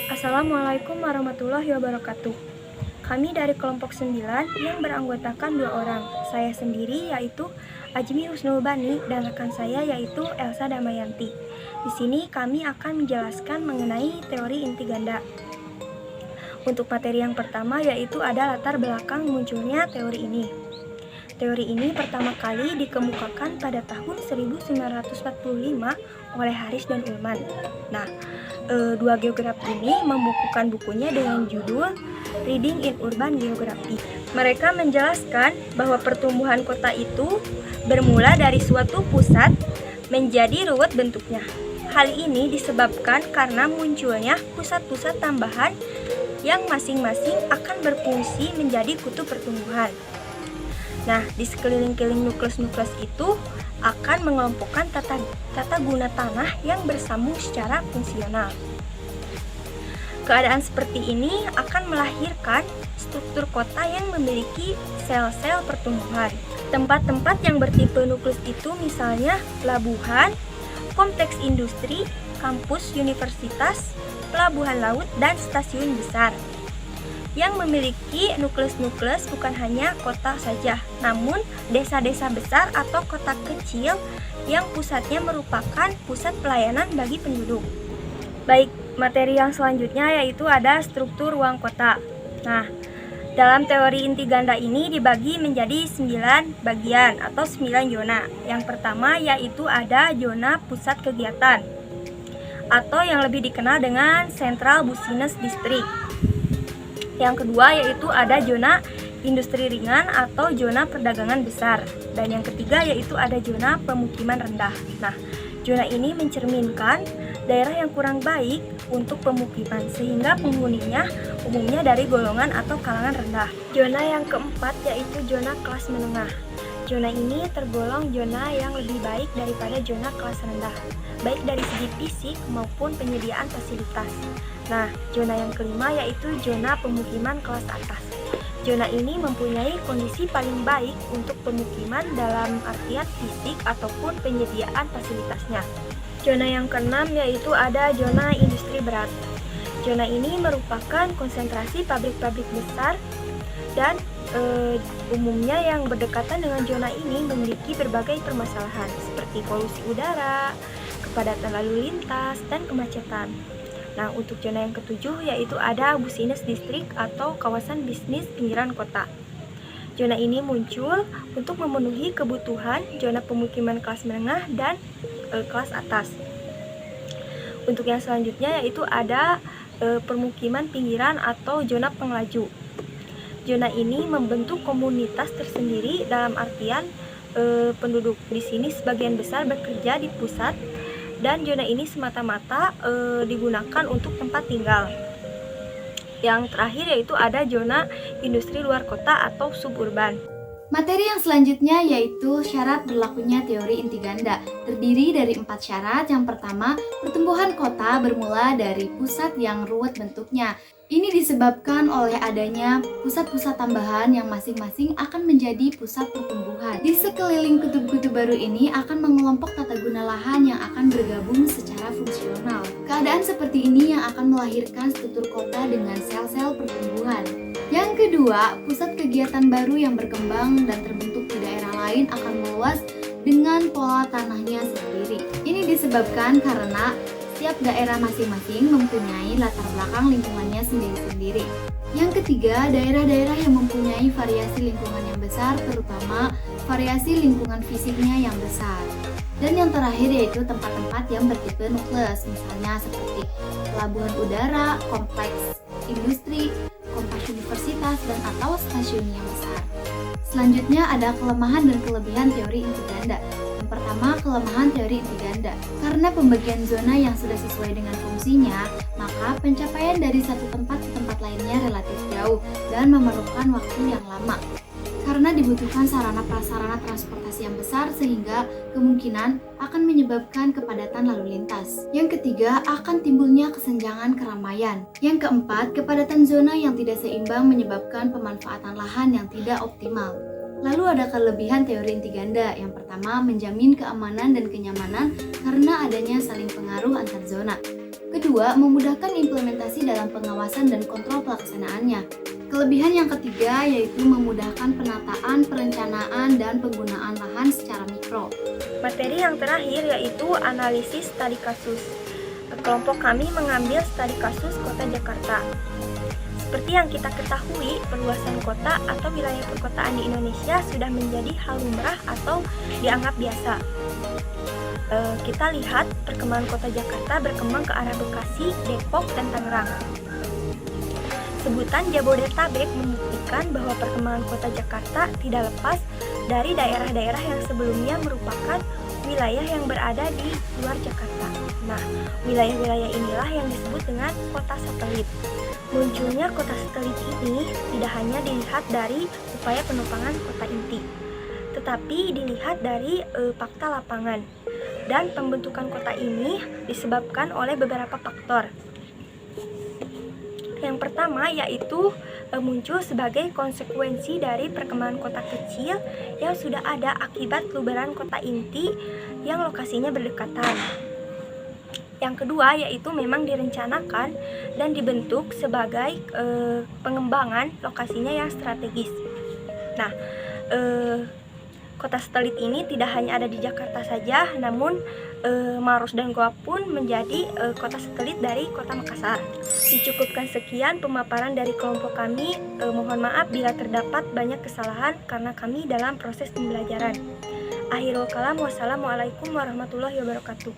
Assalamualaikum warahmatullahi wabarakatuh. Kami dari kelompok 9 yang beranggotakan 2 orang. Saya sendiri yaitu Ajmi Husnul Bani dan rekan saya yaitu Elsa Damayanti. Di sini kami akan menjelaskan mengenai teori inti ganda. Untuk materi yang pertama yaitu ada latar belakang munculnya teori ini. Teori ini pertama kali dikemukakan pada tahun 1945 oleh Harris dan Ullman. Nah, dua geograf ini membukukan bukunya dengan judul Reading in Urban Geography. Mereka menjelaskan bahwa pertumbuhan kota itu bermula dari suatu pusat menjadi ruwet bentuknya. Hal ini disebabkan karena munculnya pusat-pusat tambahan yang masing-masing akan berfungsi menjadi kutub pertumbuhan. Nah, di sekeliling-keliling nukleus-nukleus itu akan mengelompokkan tata guna tanah yang bersambung secara fungsional. Keadaan seperti ini akan melahirkan struktur kota yang memiliki sel-sel pertumbuhan. Tempat-tempat yang bertipe nukleus itu misalnya pelabuhan, kompleks industri, kampus universitas, pelabuhan laut, dan stasiun besar. Yang memiliki nukleus-nukleus bukan hanya kota saja, namun desa-desa besar atau kota kecil yang pusatnya merupakan pusat pelayanan bagi penduduk. Baik, materi yang selanjutnya yaitu ada struktur ruang kota. Nah, dalam teori inti ganda ini dibagi menjadi 9 bagian atau 9 zona. Yang pertama yaitu ada zona pusat kegiatan atau yang lebih dikenal dengan Central Business District. Yang kedua yaitu ada zona industri ringan atau zona perdagangan besar. Dan yang ketiga yaitu ada zona pemukiman rendah. Nah, zona ini mencerminkan daerah yang kurang baik untuk pemukiman sehingga penghuninya umumnya dari golongan atau kalangan rendah. Zona yang keempat yaitu zona kelas menengah. Zona ini tergolong zona yang lebih baik daripada zona kelas rendah, baik dari segi fisik maupun penyediaan fasilitas. Nah, zona yang kelima yaitu zona pemukiman kelas atas. Zona ini mempunyai kondisi paling baik untuk pemukiman dalam artian fisik ataupun penyediaan fasilitasnya. Zona yang keenam yaitu ada zona industri berat. Zona ini merupakan konsentrasi pabrik-pabrik besar dan umumnya yang berdekatan dengan zona ini memiliki berbagai permasalahan seperti polusi udara, kepadatan lalu lintas, dan kemacetan. Nah, untuk zona yang ketujuh yaitu ada Business District atau kawasan bisnis pinggiran kota. Zona ini muncul untuk memenuhi kebutuhan zona pemukiman kelas menengah dan kelas atas. Untuk yang selanjutnya yaitu ada permukiman pinggiran atau zona pengelaju. Zona ini membentuk komunitas tersendiri dalam artian penduduk di sini sebagian besar bekerja di pusat dan zona ini semata-mata digunakan untuk tempat tinggal. Yang terakhir yaitu ada zona industri luar kota atau suburban. Materi yang selanjutnya yaitu syarat berlakunya teori inti ganda. Terdiri dari 4 syarat. Yang pertama, pertumbuhan kota bermula dari pusat yang ruwet bentuknya. Ini disebabkan oleh adanya pusat-pusat tambahan yang masing-masing akan menjadi pusat pertumbuhan. Di sekeliling kutub-kutub baru ini akan mengelompok tata guna lahan yang akan bergabung secara fungsional. Keadaan seperti ini yang akan melahirkan struktur kota dengan sel-sel pertumbuhan. Yang kedua, pusat kegiatan baru yang berkembang dan terbentuk di daerah lain akan meluas dengan pola tanahnya sendiri. Ini disebabkan karena setiap daerah masing-masing mempunyai latar belakang lingkungannya sendiri-sendiri. Yang ketiga, daerah-daerah yang mempunyai variasi lingkungan yang besar, terutama variasi lingkungan fisiknya yang besar. Dan yang terakhir yaitu tempat-tempat yang bertipe nukleus, misalnya seperti pelabuhan udara, kompleks industri, kompleks universitas, dan atau stasiun yang besar. Selanjutnya ada kelemahan dan kelebihan teori inti ganda. Yang pertama, kelemahan teori inti ganda. Karena pembagian zona yang sudah sesuai dengan fungsinya, maka pencapaian dari satu tempat ke tempat lainnya relatif jauh dan memerlukan waktu yang lama. Karena dibutuhkan sarana-prasarana transportasi yang besar sehingga kemungkinan akan menyebabkan kepadatan lalu lintas. Yang ketiga, akan timbulnya kesenjangan keramaian. Yang keempat, kepadatan zona yang tidak seimbang menyebabkan pemanfaatan lahan yang tidak optimal. Lalu ada kelebihan teori inti ganda. Yang pertama, menjamin keamanan dan kenyamanan karena adanya saling pengaruh antar zona. Kedua, memudahkan implementasi dalam pengawasan dan kontrol pelaksanaannya. Kelebihan yang ketiga yaitu memudahkan penataan, perencanaan, dan penggunaan lahan secara mikro. Materi yang terakhir yaitu analisis studi kasus. Kelompok kami mengambil studi kasus Kota Jakarta. Seperti yang kita ketahui, perluasan kota atau wilayah perkotaan di Indonesia sudah menjadi hal lumrah atau dianggap biasa. Kita lihat perkembangan Kota Jakarta berkembang ke arah Bekasi, Depok, dan Tangerang. Sebutan Jabodetabek membuktikan bahwa perkembangan Kota Jakarta tidak lepas dari daerah-daerah yang sebelumnya merupakan wilayah yang berada di luar Jakarta. Nah, wilayah-wilayah inilah yang disebut dengan kota satelit. Munculnya kota satelit ini tidak hanya dilihat dari upaya penumpangan kota inti, tetapi dilihat dari fakta lapangan. Dan pembentukan kota ini disebabkan oleh beberapa faktor. Yang pertama yaitu muncul sebagai konsekuensi dari perkembangan kota kecil yang sudah ada akibat luberan kota inti yang lokasinya berdekatan. Yang kedua yaitu memang direncanakan dan dibentuk sebagai pengembangan lokasinya yang strategis. Nah, kota satelit ini tidak hanya ada di Jakarta saja, namun Maros dan Goa pun menjadi kota satelit dari kota Makassar. Dicukupkan sekian pemaparan dari kelompok kami. Mohon maaf bila terdapat banyak kesalahan karena kami dalam proses pembelajaran. Akhirul kalam, wassalamualaikum warahmatullahi wabarakatuh.